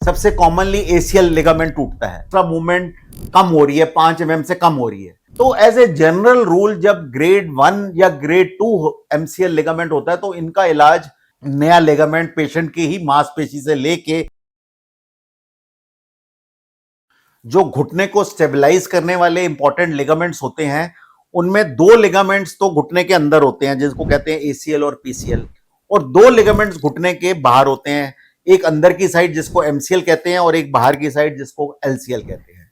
सबसे commonly ACL ligament टूटता है, एक्स्ट्रा मूवमेंट कम हो रही है, 5 mm से कम हो रही है। तो एज ए जनरल रूल जब ग्रेड 1 या ग्रेड 2 एमसीएल लिगामेंट होता है तो इनका इलाज नया लिगामेंट पेशेंट की ही मांसपेशी से लेके जो घुटने को स्टेबलाइज करने वाले इंपॉर्टेंट लिगामेंट्स होते हैं, उनमें 2 लिगामेंट्स तो घुटने के अंदर होते हैं जिसको कहते हैं एसीएल और पीसीएल, और 2 लिगामेंट्स घुटने के बाहर होते हैं, एक अंदर की साइड जिसको एमसीएल कहते हैं और एक बाहर की साइड जिसको एलसीएल कहते हैं।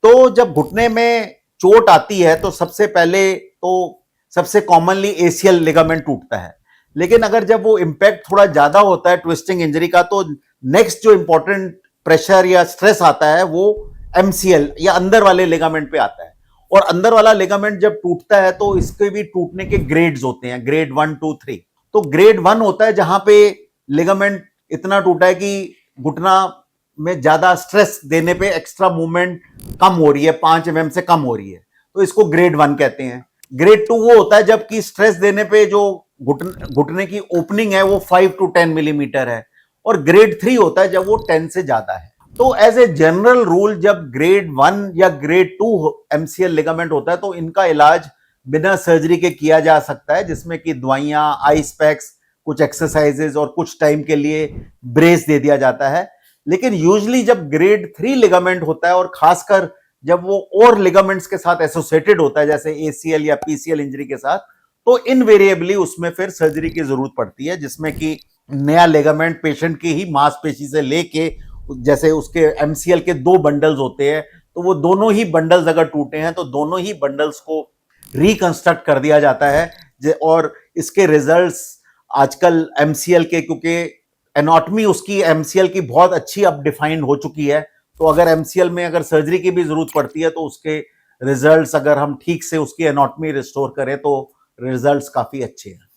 तो जब घुटने में चोट आती है तो सबसे पहले तो सबसे कॉमनली एसीएल लिगामेंट टूटता है, लेकिन अगर जब वो इंपैक्ट थोड़ा ज्यादा होता है ट्विस्टिंग इंजरी का तो नेक्स्ट जो इंपॉर्टेंट प्रेशर या स्ट्रेस आता है वो एमसीएल या अंदर वाले लिगामेंट पे आता है। और अंदर वाला लिगामेंट जब टूटता है तो इसके भी टूटने के ग्रेड्स होते हैं, ग्रेड 1 2 3। तो ग्रेड 1 होता है जहां पे लिगामेंट इतना टूटा है कि घुटना में ज्यादा स्ट्रेस देने पे एक्स्ट्रा मूवमेंट कम हो रही है, 5 mm से कम हो रही है, तो इसको ग्रेड 1 कहते हैं। ग्रेड 2 वो होता है जबकि स्ट्रेस देने पे जो घुटने की ओपनिंग है वो 5 to 10 मिलीमीटर है, और ग्रेड 3 होता है जब वो 10 से ज्यादा है। तो एज ए जनरल रूल जब ग्रेड 1 या ग्रेड 2 एमसीएल लिगामेंट होता है तो इनका इलाज बिना सर्जरी के किया जा सकता है, जिसमें कि दवाइयां, आइस पैक्स, कुछ एक्सरसाइजेज और कुछ टाइम के लिए ब्रेस दे दिया जाता है। लेकिन यूजुअली जब ग्रेड 3 लिगामेंट होता है और खासकर जब वो और लिगामेंट्स के साथ एसोसिएटेड होता है जैसे एसीएल या पीसीएल इंजरी के साथ, तो इनवेरिएबली उसमें फिर सर्जरी की जरूरत पड़ती है, जिसमें कि नया लिगामेंट पेशेंट की ही मांसपेशी से लेके, जैसे उसके एमसीएल के 2 बंडल्स होते हैं तो वो दोनों ही बंडल्स अगर टूटे हैं तो दोनों ही बंडल्स को रिकंस्ट्रक्ट कर दिया जाता है। और इसके रिजल्ट्स आजकल एमसीएल के, क्योंकि एनाटॉमी उसकी एमसीएल की बहुत अच्छी अब डिफाइंड हो चुकी है, तो अगर एमसीएल में अगर सर्जरी की भी जरूरत पड़ती है तो उसके रिजल्ट्स अगर हम ठीक से उसकी एनाटॉमी रिस्टोर करें तो रिजल्ट्स काफी अच्छे हैं।